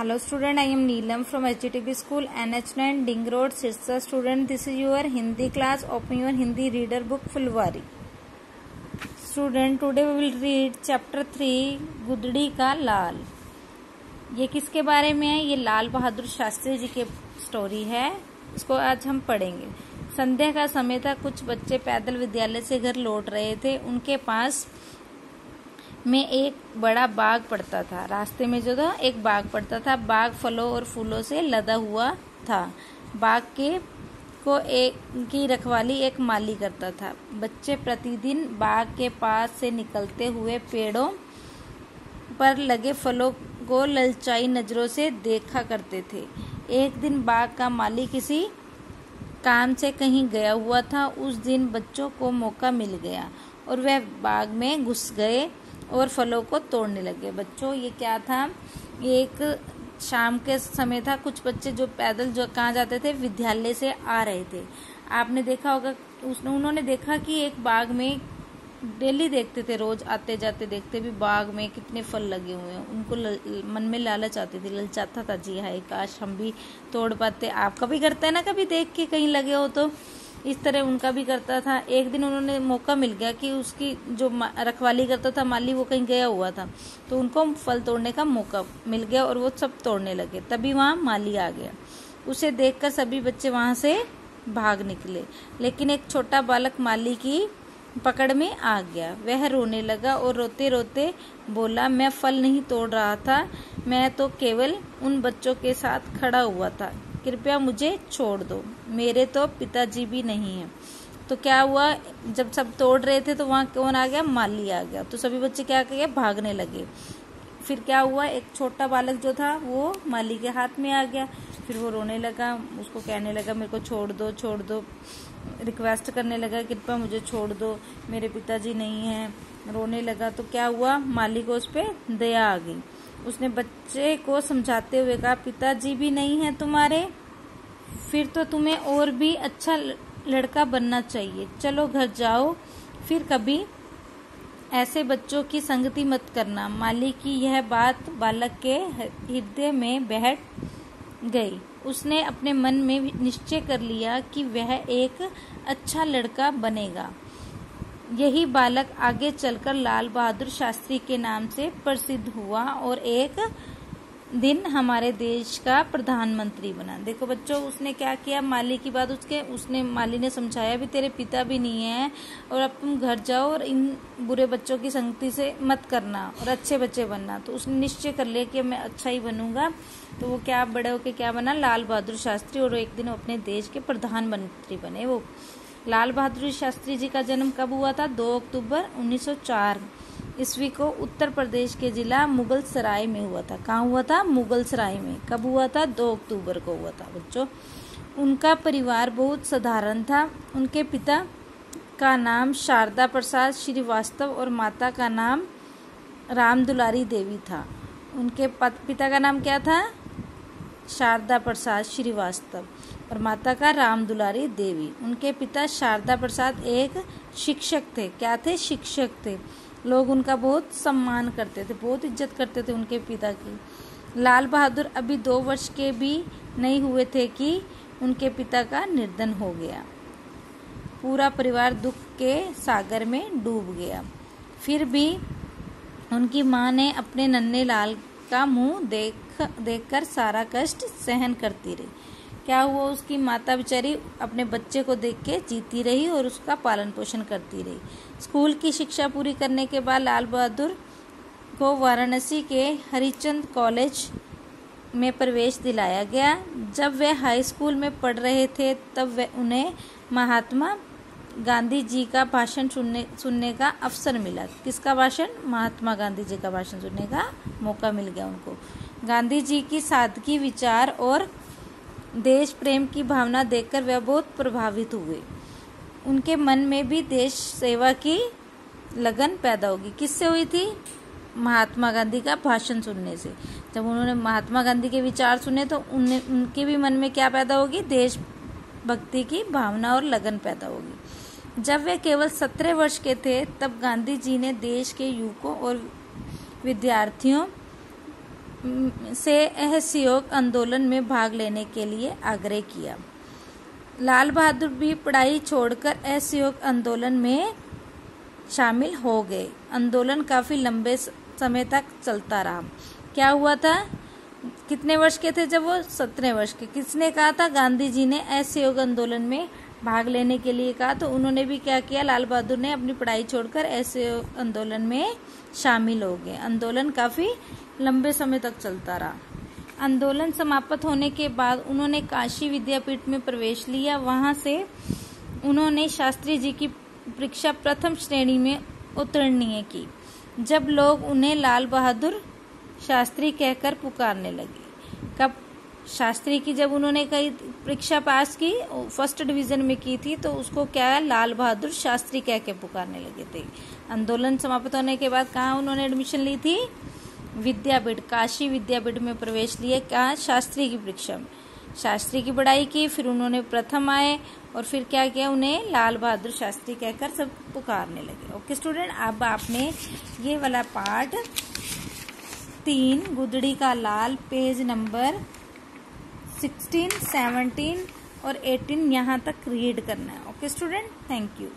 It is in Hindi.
Hello student, I am Neelam from HTB School NH9 Ding Road, Sirsa. Student, this is your Hindi class. Open your Hindi reader book Fulwari. Student, today we will read chapter 3 गुदड़ी का लाल। ये किसके बारे में है? ये लाल बहादुर शास्त्री जी के स्टोरी है। इसको आज हम पढ़ेंगे। संध्या का समय था। कुछ बच्चे पैदल विद्यालय से घर लौट रहे थे। उनके पास में एक बड़ा बाग पड़ता था। रास्ते में जो था एक बाग पड़ता था। बाग फलों और फूलों से लदा हुआ था। बाग की रखवाली एक माली करता था। बच्चे प्रतिदिन बाग के पास से निकलते हुए पेड़ों पर लगे फलों को ललचाई नजरों से देखा करते थे। एक दिन बाग का माली किसी काम से कहीं गया हुआ था। उस दिन बच्चों को मौका मिल गया और वह बाग में घुस गए और फलों को तोड़ने लगे। बच्चों, ये क्या था? ये एक शाम के समय था। कुछ बच्चे जो पैदल जो कहाँ जाते थे, विद्यालय से आ रहे थे। आपने देखा होगा, उन्होंने देखा कि एक बाग में डेली देखते थे, रोज आते जाते देखते भी बाग में कितने फल लगे हुए हैं। उनको मन में लालच आती थी, ललचाता था, जी हाय काश हम भी तोड़ पाते। आप कभी करते हैं ना, कभी देख के कहीं लगे हो तो इस तरह उनका भी करता था। एक दिन उन्होंने मौका मिल गया कि उसकी जो रखवाली करता था माली, वो कहीं गया हुआ था, तो उनको फल तोड़ने का मौका मिल गया और वो सब तोड़ने लगे। तभी वहाँ माली आ गया। उसे देखकर सभी बच्चे वहाँ से भाग निकले, लेकिन एक छोटा बालक माली की पकड़ में आ गया। वह रोने लगा और रोते रोते बोला, मैं फल नहीं तोड़ रहा था, मैं तो केवल उन बच्चों के साथ खड़ा हुआ था। कृपया मुझे छोड़ दो, मेरे तो पिताजी भी नहीं हैं। तो क्या हुआ, जब सब तोड़ रहे थे तो वहाँ कौन आ गया? माली आ गया। तो सभी बच्चे क्या किए? भागने लगे। फिर क्या हुआ, एक छोटा बालक जो था वो माली के हाथ में आ गया। फिर वो रोने लगा, उसको कहने लगा मेरे को छोड़ दो, छोड़ दो, रिक्वेस्ट करने लगा, कृपया मुझे छोड़ दो, मेरे पिताजी नहीं हैं, रोने लगा। तो क्या हुआ, माली को उस पर दया आ गई। उसने बच्चे को समझाते हुए कहा, पिताजी भी नहीं है तुम्हारे, फिर तो तुम्हें और भी अच्छा लड़का बनना चाहिए। चलो घर जाओ, फिर कभी ऐसे बच्चों की संगति मत करना। माली की यह बात बालक के हृदय में बैठ गई। उसने अपने मन में निश्चय कर लिया कि वह एक अच्छा लड़का बनेगा। यही बालक आगे चलकर लाल बहादुर शास्त्री के नाम से प्रसिद्ध हुआ और एक दिन हमारे देश का प्रधानमंत्री बना। देखो बच्चों, उसने क्या किया, माली की बात माली ने समझाया भी तेरे पिता भी नहीं है और अब तुम घर जाओ और इन बुरे बच्चों की संगति से मत करना और अच्छे बच्चे बनना। तो उसने निश्चय कर लिया कि मैं अच्छा ही बनूंगा। तो वो क्या बड़े होके क्या बना? लाल बहादुर शास्त्री। और एक दिन अपने देश के प्रधानमंत्री बने। वो लाल बहादुर शास्त्री जी का जन्म कब हुआ था? 2 अक्टूबर 1904 ईस्वी को उत्तर प्रदेश के जिला मुगल सराय में हुआ था। कहाँ हुआ था? मुगल सराय में। कब हुआ था? 2 अक्टूबर को हुआ था। बच्चों, उनका परिवार बहुत साधारण था। उनके पिता का नाम शारदा प्रसाद श्रीवास्तव और माता का नाम राम दुलारी देवी था। उनके पिता का नाम क्या था? शारदा प्रसाद श्रीवास्तव और माता का राम दुलारी देवी। उनके पिता शारदा प्रसाद एक शिक्षक थे। क्या थे? शिक्षक थे। लोग उनका बहुत सम्मान करते थे, बहुत इज्जत करते थे उनके पिता की। लाल बहादुर अभी 2 वर्ष के भी नहीं हुए थे कि उनके पिता का निधन हो गया। पूरा परिवार दुख के सागर में डूब गया। फिर भी उनकी माँ ने अपने नन्हे लाल का मुंह देखकर सारा कष्ट सहन करती रही। क्या हुआ, उसकी माता बेचारी अपने बच्चे को देख के जीती रही और उसका पालन पोषण करती रही। स्कूल की शिक्षा पूरी करने के बाद लाल बहादुर को वाराणसी के हरिचंद कॉलेज में प्रवेश दिलाया गया। जब वे हाई स्कूल में पढ़ रहे थे तब उन्हें महात्मा गांधी जी का भाषण सुनने का अवसर मिला। किसका भाषण? महात्मा गांधी जी का भाषण सुनने का मौका मिल गया उनको। गांधी जी की सादगी, विचार और देश प्रेम की भावना देखकर वे बहुत प्रभावित हुए। उनके मन में भी देश सेवा की लगन पैदा होगी। किससे हुई थी? महात्मा गांधी का भाषण सुनने से। जब उन्होंने महात्मा गांधी के विचार सुने तो उनके भी मन में क्या पैदा होगी? देशभक्ति की भावना और लगन पैदा होगी। जब वे केवल 17 वर्ष के थे तब गांधी जी ने देश के युवकों और विद्यार्थियों से असहयोग आंदोलन में भाग लेने के लिए आग्रह किया। लाल बहादुर भी पढ़ाई छोड़कर असहयोग आंदोलन में शामिल हो गए। आंदोलन काफी लंबे समय तक चलता रहा। क्या हुआ था? कितने वर्ष के थे जब वो? 17 वर्ष के। किसने कहा था? गांधी जी ने असहयोग आंदोलन में भाग लेने के लिए कहा, तो उन्होंने भी क्या किया? लाल बहादुर ने अपनी पढ़ाई छोड़कर असहयोग आंदोलन में शामिल हो गए। आंदोलन काफी लंबे समय तक चलता रहा। आंदोलन समाप्त होने के बाद उन्होंने काशी विद्यापीठ में प्रवेश लिया। वहां से उन्होंने शास्त्री जी की परीक्षा प्रथम श्रेणी में उत्तीर्ण की। जब लोग उन्हें लाल बहादुर शास्त्री कहकर पुकारने लगे। कब? शास्त्री की जब उन्होंने कई परीक्षा पास की, फर्स्ट डिवीजन में की थी, तो उसको क्या लाल बहादुर शास्त्री कह के पुकारने लगे थे। आंदोलन समाप्त होने के बाद कहाँ उन्होंने एडमिशन ली थी? विद्यापीठ, काशी विद्यापीठ में प्रवेश लिए। कहाँ? शास्त्री की परीक्षा में। शास्त्री की पढ़ाई की, फिर उन्होंने प्रथम आए और फिर क्या किया? उन्हें लाल बहादुर शास्त्री कहकर सब पुकारने लगे। ओके स्टूडेंट, अब आपने ये वाला पार्ट 3 गुदड़ी का लाल पेज नंबर 16, 17 और 18 यहाँ तक रीड करना है। Okay student, thank you.